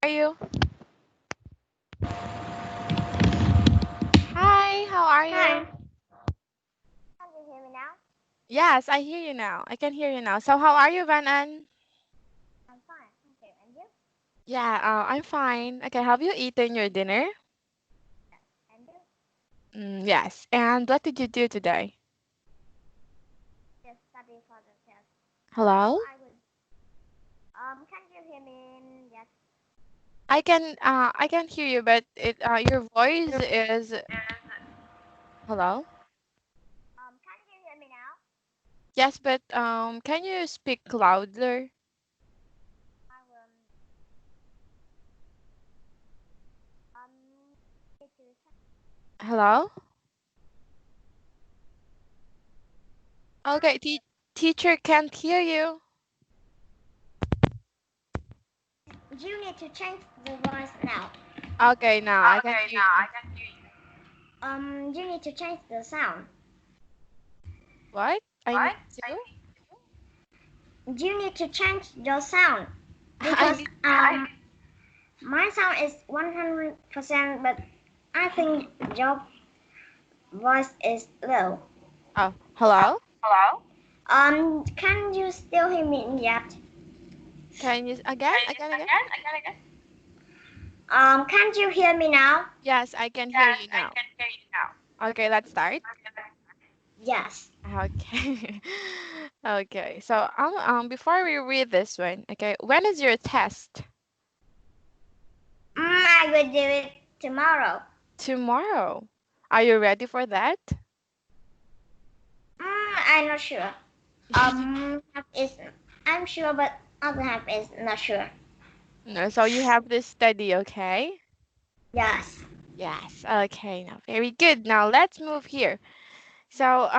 are you? Hi, how are you? Hi. Can you hear me now? Yes, I hear you now. I can hear you now. So how are you, Van An? I'm fine. Thank you. And you? Yeah, I'm fine. Okay, have you eaten your dinner? And you? Yes. And what did you do today? Just study for the test. Now Hello? I will. Can you hear me? Yes. I can hear you, but your voice is hello? Can you hear me now? Yes, but can you speak louder? I will. Need to check. Hello? Okay, teacher can't hear you. You need to change the voice now. Okay, now I can hear you. You need to change the sound. What? I need to? You need to change your sound I because need my sound is 100%, but I think your voice is low. Oh, hello? Hello? Can you still hear me yet? Can you again? Again? Can you hear me now? Yes, I can hear you now. Hear you now. Okay, let's start. Yes. Okay. Okay. So before we read this one, okay, when is your test? I will do it tomorrow. Tomorrow. Are you ready for that? I'm not sure. Half is I'm sure, but other half is not sure. No, so you have to study, okay? Yes. Yes. Okay, now very good. Now let's move here. So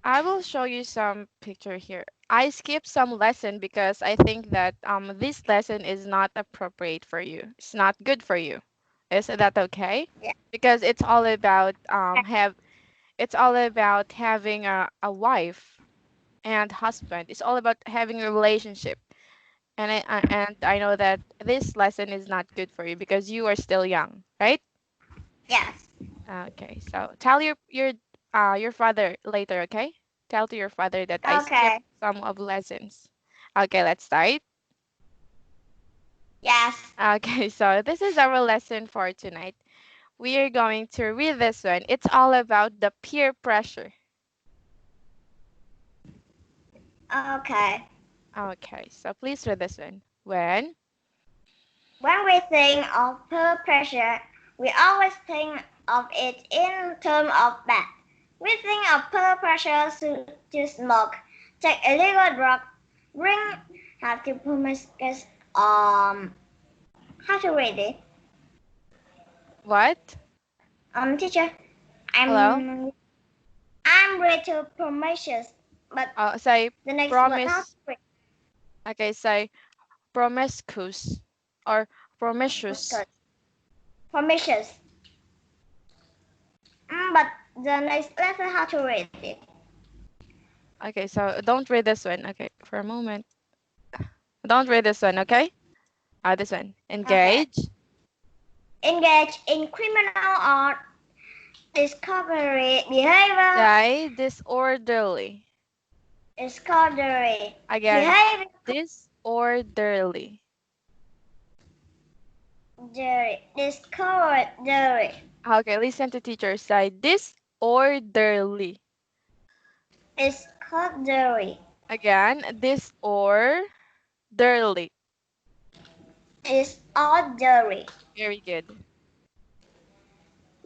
I will show you some picture here. I skipped some lesson because I think that this lesson is not appropriate for you. It's not good for you. Is that okay? Yeah. Because it's all about having a wife and husband. It's all about having a relationship. And I know that this lesson is not good for you because you are still young, right? Yes. Okay, so tell your father later, okay? Tell to your father that I skipped Okay. some of lessons. Okay, let's start. Yes. Okay, so this is our lesson for tonight. We are going to read this one. It's all about the peer pressure. Okay. Okay, so please read this one. When we think of peer pressure, we always think of it in terms of bad. We think of peer pressure to smoke, take illegal drug, bring have to promiscuous how to read it? What? Teacher, Hello? I'm ready to promiscuous, but Say the next word how to promise. read? Okay, say promiscuous or promiscuous. Promiscuous. Promiscuous. But the next letter how to read it? Okay, so don't read this one. Okay, for a moment. Don't read this one, okay? This one. Okay. Engage. Engage in criminal or discovery behavior. Say disorderly. Discovery Again, behavior. disorderly. Discovery. Okay, listen to teacher. Say disorderly. Discovery. Again, disorderly. Disorderly. Very good.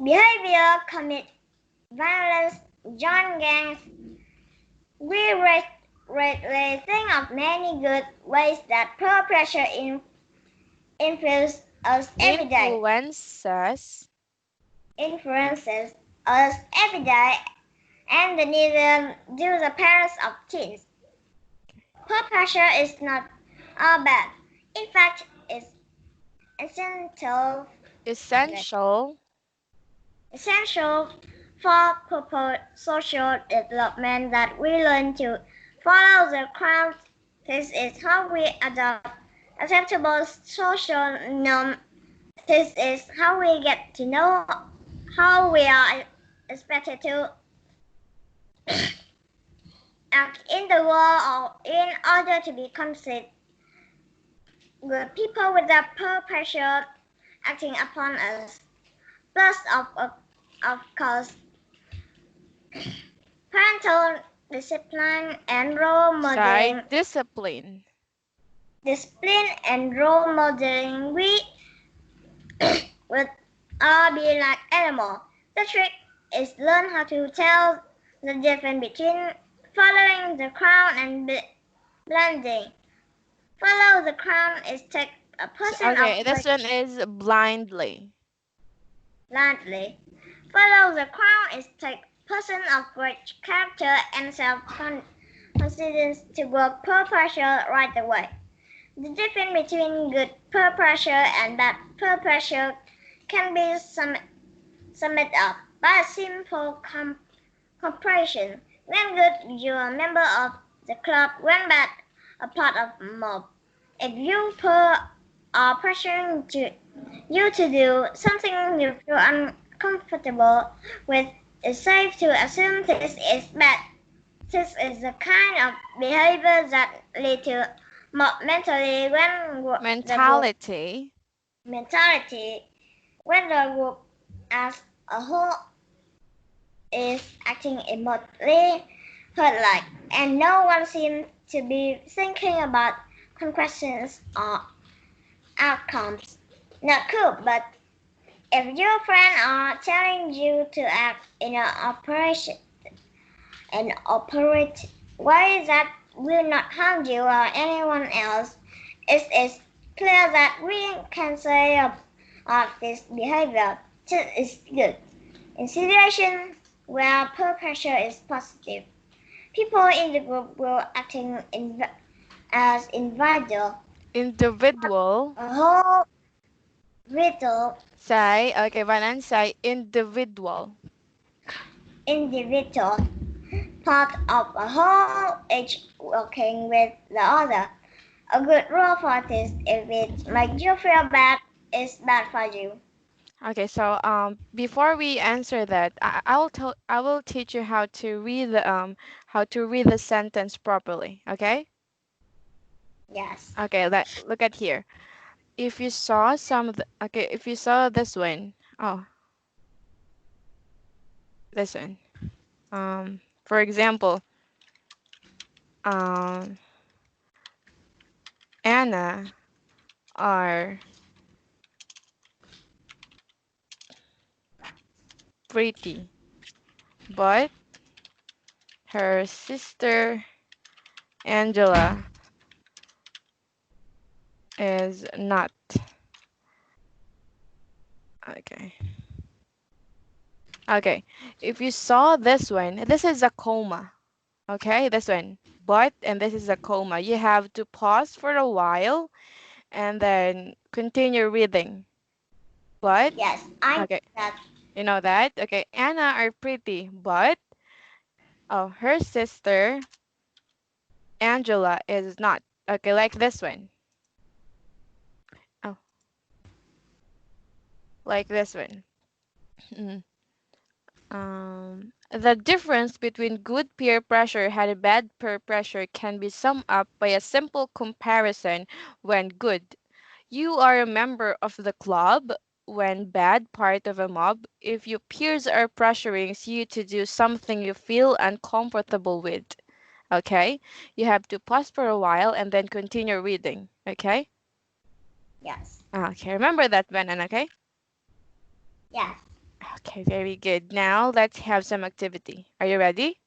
Behavior commit violence, join gangs. We regularly think of many good ways that peer pressure influences us every day. Influences us every day, and neither do the parents of teens. Peer pressure is not all bad. In fact, it's essential Essential. essential for proper social development that we learn to follow the crowd. This is how we adopt acceptable social norm. This is how we get to know how we are expected to act in the world or in order to be considered good people without peer pressure acting upon us. Plus, of course, parental discipline and role modeling. Discipline. Discipline and role modeling, we would all be like animals. The trick is learn how to tell the difference between following the crowd and blending. Follow the crowd is take a person Okay, of this one is blindly. blindly. Follow the crowd is take person of great character and self-confidence to work peer pressure right away. The difference between good peer pressure and bad peer pressure can be summed up by a simple comparison. When good, you're a member of the club. When bad, a part of a mob. If you are pressuring you to do something you feel uncomfortable with, it's safe to assume this is bad. This is the kind of behavior that leads to mob mentality when the group as a whole is acting emotionally hurt-like, and no one seems to be thinking about consequences or outcomes. Not cool, but if your friends are telling you to act in an operate way that will not harm you or anyone else, it is clear that we can say of this behavior this is good. In situations where peer pressure is positive, people in the group will acting as individual. A whole little Say individual. individual part of a whole, each working with the other. A good rule for this, if it makes you feel bad, is bad for you. Okay, so before we answer that, I will teach you how to read the sentence properly. Okay? Yes. Okay, look at here. If you saw if you saw this one, oh, this one. For example, um, Anna are pretty, but her sister Angela is not. Okay. Okay. If you saw this one, this is a comma. Okay, this one. But and this is a comma. You have to pause for a while and then continue reading. But Yes, I know okay, that. you know that? Okay, Anna are pretty, but oh, her sister Angela is not. Okay, like this one. Oh, like this one. The difference between good peer pressure and bad peer pressure can be summed up by a simple comparison. When good, you are a member of the club. When bad, part of a mob. If your peers are pressuring you to do something you feel uncomfortable with, okay, you have to pause for a while and then continue reading. Okay. Yes. Okay, remember that, Benan. Okay. Yes. Okay, very good. Now let's have some activity. Are you ready?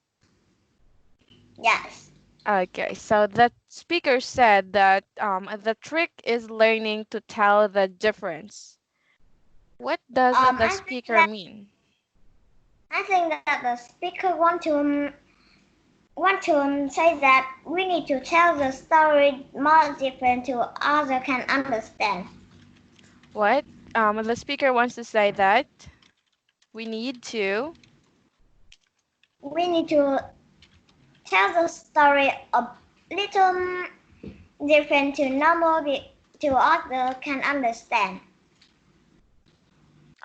Yes. Okay, so the speaker said that the trick is learning to tell the difference. What does the I think speaker that mean? the speaker want to say that we need to tell the story more different to others can understand. What? The speaker wants to say that we need to. We need to tell the story a little different to normal to others can understand.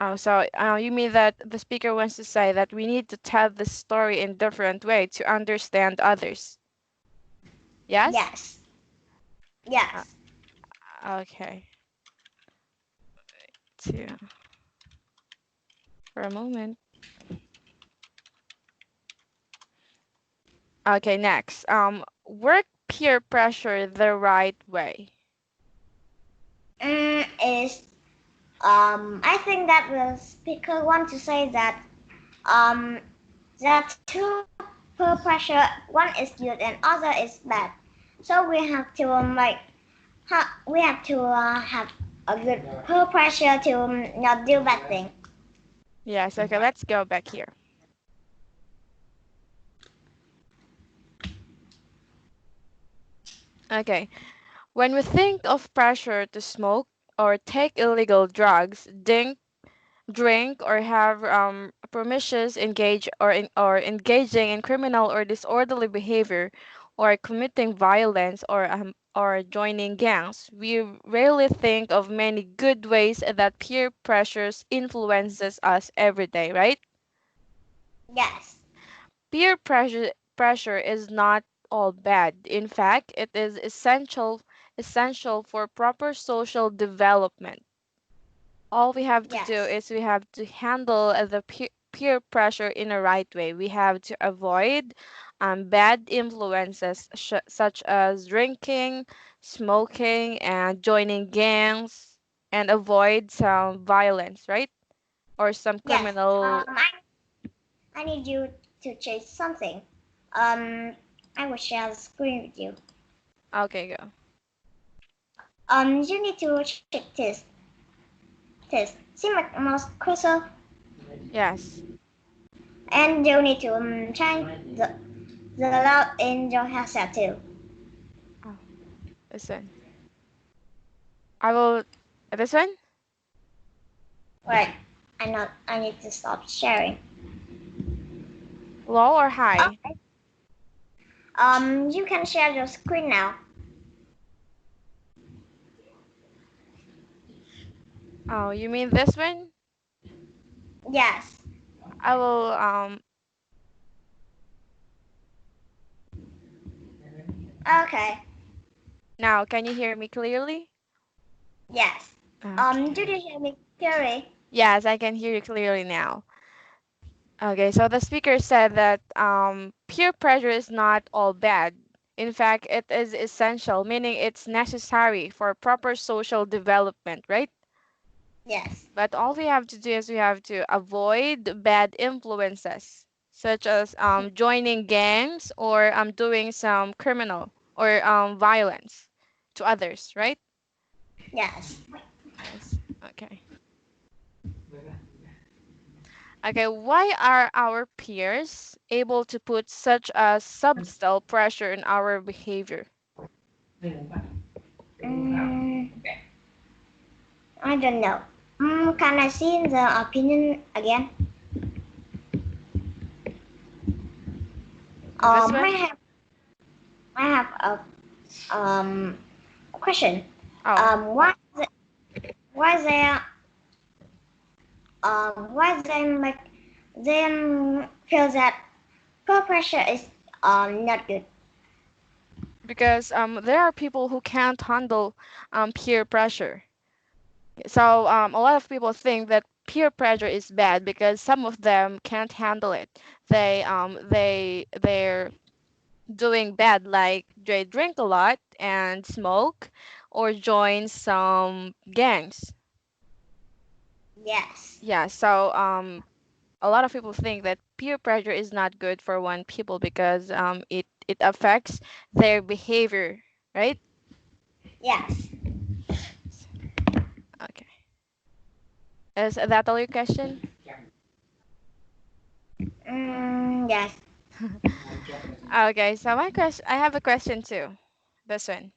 Oh, so you mean that the speaker wants to say that we need to tell the story in different way to understand others? Yes? Yes. Uh, Yes. okay. Two. For a moment. Okay, next. Work peer pressure the right way. Is I think that the speaker want to say that there are two peer pressure. One is good and other is bad. So we have to we have to have a good peer pressure to not do bad thing. Yes, okay, let's go back here. Okay. When we think of pressure to smoke or take illegal drugs, drink or have promiscuous or engaging in criminal or disorderly behavior or committing violence or joining gangs, we rarely think of many good ways that peer pressures influences us every day, right? Yes. Peer pressure is not all bad. In fact, it is essential for proper social development. All we have to do Yes. is we have to handle the peer pressure in a right way. We have to avoid bad influences such as drinking, smoking, and joining gangs, and avoid some violence, right? Or some Yes. criminal. I need you to change something. Um, I will share the screen with you. Okay, go. You need to check this. See my mouse cursor, Yes. and you need to change the loud in your headset too. Oh, listen. I will. This one? Right. I need to stop sharing. Low or high? Okay. You can share your screen now. Oh, you mean this one? Yes. I will. Okay. Now, can you hear me clearly? Yes. Okay. Do you hear me clearly? Yes, I can hear you clearly now. Okay, so the speaker said that peer pressure is not all bad. In fact, it is essential, meaning it's necessary for proper social development, right? Yes. But all we have to do is we have to avoid bad influences, such as joining gangs or doing some criminal or violence to others, right? Yes. Yes. Okay. Okay, why are our peers able to put such a subtle pressure in our behavior? Mm, I don't know. Can I see the opinion again? This I one? have a question. Oh, Why why they why they make them feel that peer pressure is not good? because there are people who can't handle peer pressure. So a lot of people think that peer pressure is bad because some of them can't handle it. They're doing bad, like they drink a lot and smoke or join some gangs. Yes. Yeah, so a lot of people think that peer pressure is not good for one people because it affects their behavior, right? Yes. Okay. Is that all your question? Yes. Okay, so my question, I have a question too. This one.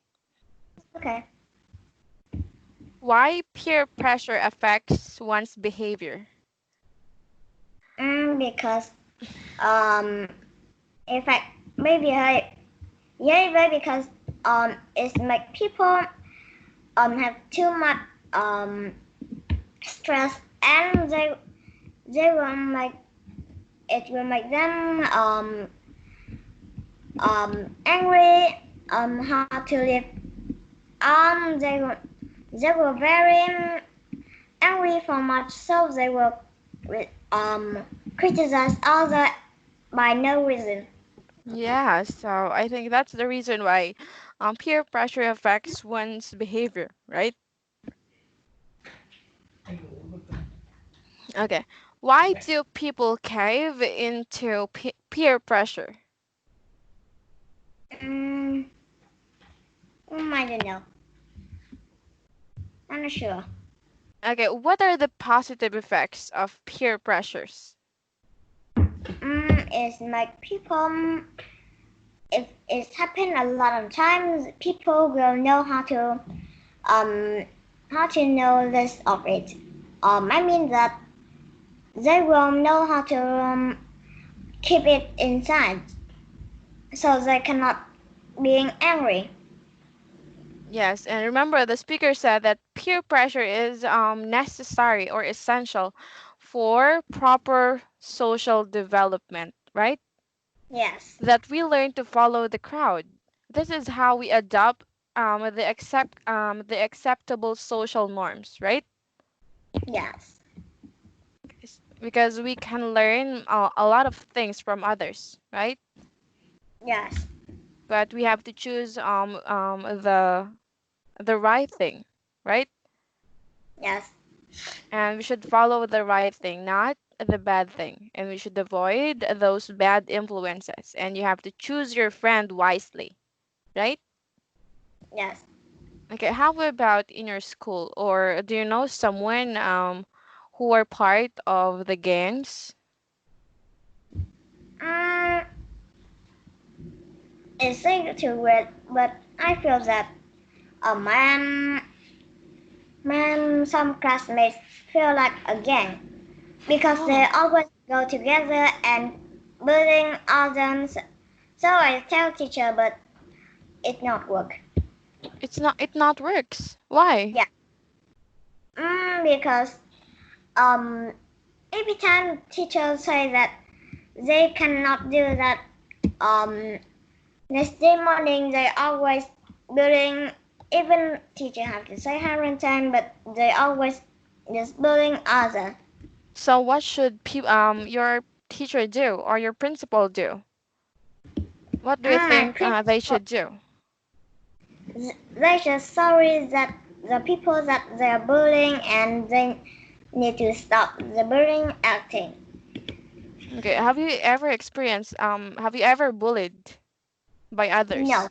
Okay. Why peer pressure affects one's behavior? Because um, in fact, maybe I yeah, maybe because it's make people have too much stress, and they will make it will make them angry how to live they were very angry for much, so they will criticize others by no reason. Yeah, so I think that's the reason why peer pressure affects one's behavior, right? Okay. Why do people cave into peer pressure? Mm, I don't know. I'm not sure. Okay, what are the positive effects of peer pressures? It's like people. If it's happened a lot of times, people will know um know less of it. I mean that they will know how to keep it inside, so they cannot being angry. Yes, and remember the speaker said that peer pressure is necessary or essential for proper social development, right? Yes, That we learn to follow the crowd. This is how we adopt the acceptable social norms, right? yes, Because we can learn a lot of things from others, right? yes, But we have to choose the right thing, right? yes, And we should follow the right thing, not the bad thing. And we should avoid those bad influences. And you have to choose your friend wisely, right? yes. Okay, how about in your school? Or do you know someone who are part of the gangs? Um, it's safe to read, but I feel that some classmates feel like a gang because they Oh, always go together and bullying others. So I tell teacher, but it not work. it not works. Why? Yeah. Because um, every time teachers say that they cannot do that, um, next day morning they always bullying. Even teacher have to say 100 times, but they always just bullying other. So what should your teacher do or your principal do? What do you My think they principal, should do? they just sorry that the people that they are bullying and they need to stop the bullying acting. Okay, have you ever bullied by No, others?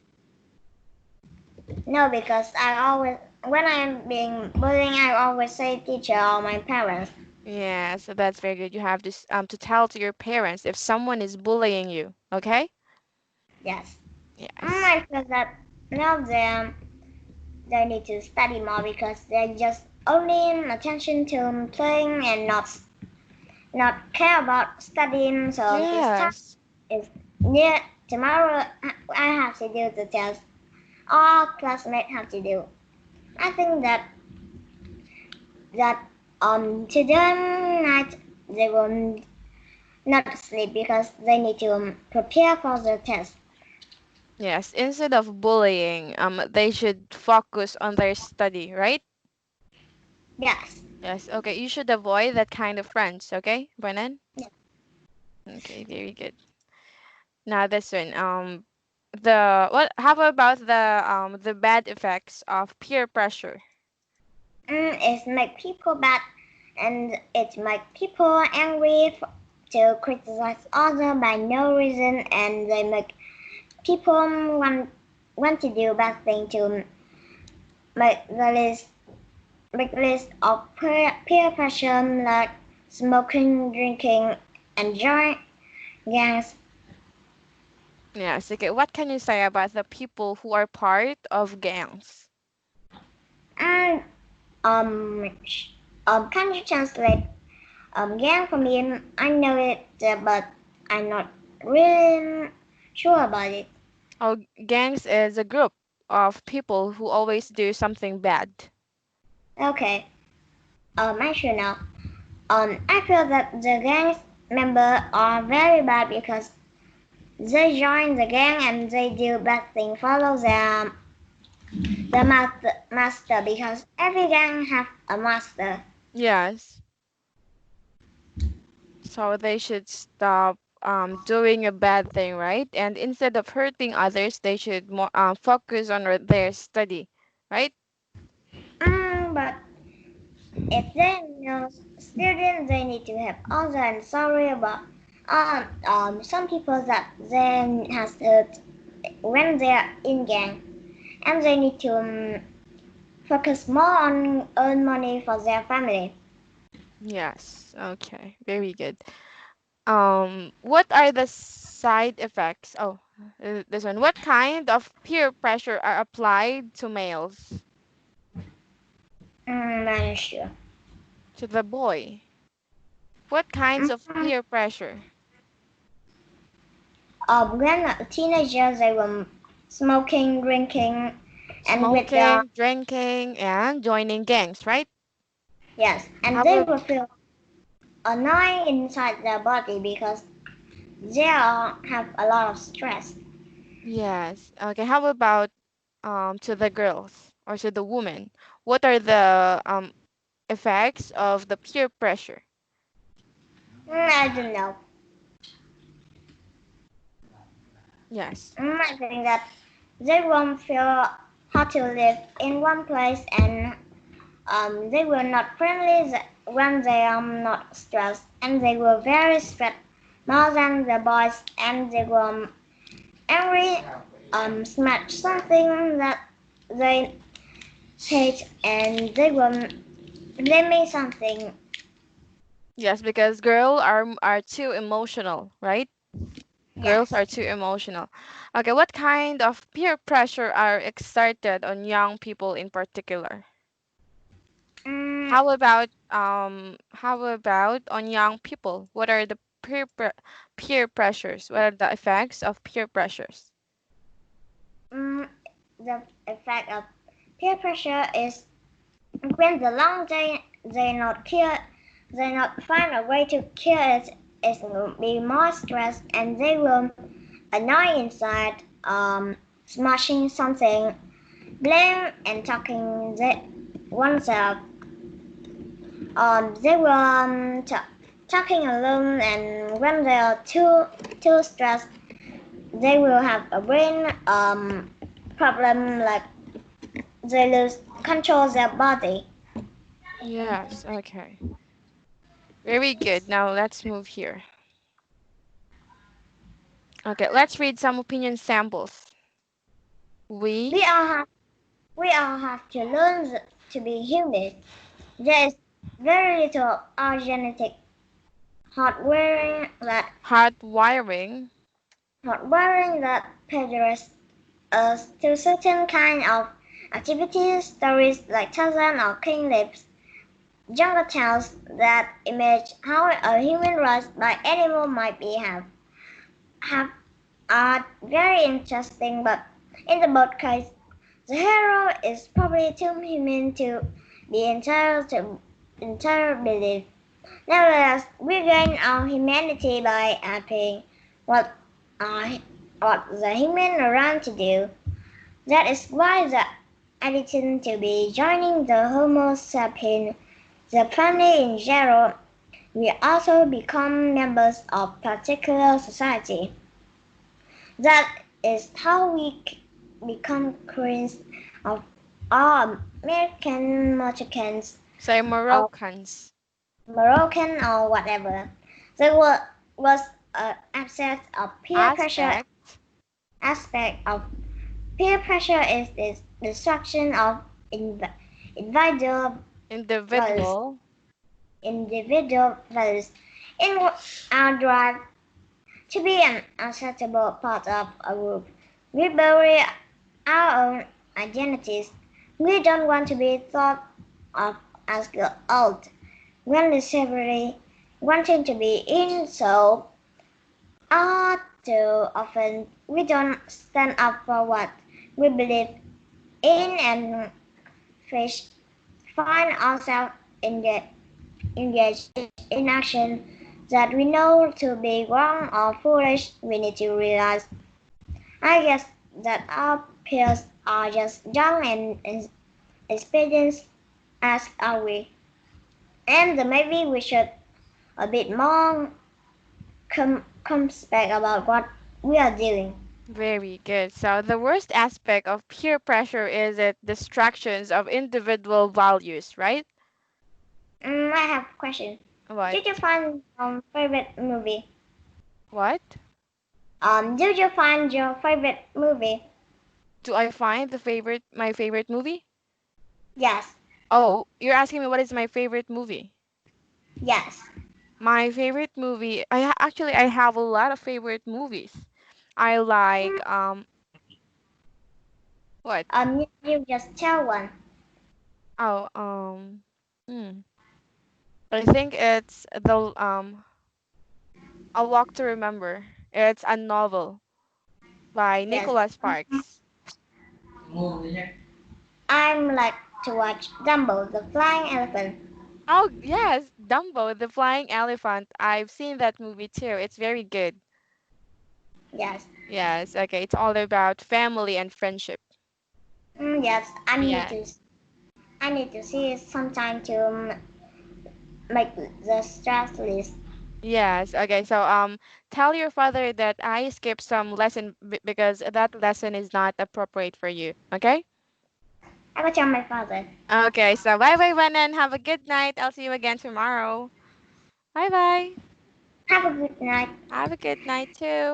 no, because I always when I'm being bullying, I always say teacher or my parents. Yeah, so that's very good. You have to tell to your parents if someone is bullying you, okay? Yes. Yes. I feel that now they need to study more because they just only attention to playing and not care about studying. So this time Yes. is near tomorrow. I have to do the test. All classmates have to do. I think that today night they will not sleep because they need to prepare for the test. Yes, instead of bullying, they should focus on their study, right? Yes. Yes, okay. You should avoid that kind of friends, okay, Brennan? Yeah. Okay, very good. Now this one, the what? How about the bad effects of peer pressure? It make people bad, and it make people angry to criticize others by no reason, and they make people want to do bad thing to make the list of peer pressure like smoking, drinking, and join gangs. Yes, okay. What can you say about the people who are part of gangs? And can you translate gang for me? I know it, but I'm not really sure about it. Oh, gangs is a group of people who always do something bad? Okay. I should know. I feel that the gang members are very bad because they join the gang and they do bad things, follow the master because every gang have a master. Yes. So they should stop doing a bad thing, right? And instead of hurting others, they should more focus on their study, right? But if they know students, they need to have also and sorry about some people that they has hurt when they are in gang, and they need to focus more on earn money for their family. Yes. Okay. Very good. What are the side effects? Oh, this one. What kind of peer pressure are applied to males? I'm not sure. To the boy? What kinds of Mm, peer pressure? when a teenager, they were smoking, drinking, and with the Smoking, drinking, and joining gangs, right? yes, and How they about will feel annoying inside their body because they have a lot of stress. yes. Okay, how about to the girls or to the women? What are the effects of the peer pressure? I don't know. Yes. I think that they won't feel how to live in one place and they were not friendly when they are not stressed and they were very stressed more than the boys and they were angry smash something that they hate and they were blaming something. Yes, because girls are too emotional, right? Girls Yes. are too emotional. Okay, what kind of peer pressure are exerted on young people in particular? Mm, How about on young people? What are the peer pressures? What are the effects of peer pressures? mm, the effect of peer pressure is when the long they not cure they not find a way to cure it, it will be more stressed and they will annoy inside, smashing something, blame and talking oneself. They will talking alone, and when they are too stressed, they will have a brain problem like they lose control of their body. Yes, okay. Very good. Now let's move here. Okay, let's read some opinion samples. We We all have we all have to learn to be human. There is very little of our genetic hardwiring. hardwiring that prepares us to certain kind of activities. Stories like Tarzan or King Lips, jungle tales that image how a human raised by animal might be have are very interesting, but in the both cases, the hero is probably too human to be entitled to entire belief. Nevertheless, we gain our humanity by acting what uh, what the human around to do. That is why the addition to be joining the Homo sapien, the family in general, we also become members of particular society. That is how we become Koreans of all American Mexicans Say or Moroccans. Moroccan or whatever. There was an Aspect. aspect of peer pressure is this destruction of individual values, Individual. individual values in our drive to be an acceptable part of a group. We bury our own identities. We don't want to be thought of as old when necessarily wanting to be in, so too often we don't stand up for what we believe in and fish, find ourselves engaged in action that we know to be wrong or foolish, we need to realize, I guess, that our peers are just young and experienced as are we. And maybe we should a bit more comes back about what we are doing. Very good. So the worst aspect of peer pressure is it distractions of individual values, right? I have a question. What? Did you find favorite movie? What? Did you find your favorite movie? Do I find my favorite movie? Yes, Oh, you're asking me what is my favorite movie? yes. My favorite movie, actually I have a lot of favorite movies. I Mm, like what? you just tell one. Oh, hmm. I think it's the A Walk to Remember. It's a novel by Yes. Nicholas Sparks. I'm like to watch Dumbo, the flying elephant. Oh, yes, Dumbo, the Flying Elephant. I've seen that movie too. It's very good. Yes. Yes, okay. It's all about family and friendship. Yes. Yeah. I need to see it sometime to make the stress list. Yes. Okay. So tell your father that I skipped some lesson because that lesson is not appropriate for you. Okay? I will tell my father. Okay. So bye bye, Renan. Have a good night. I'll see you again tomorrow. Bye bye. Have a good night. Have a good night too.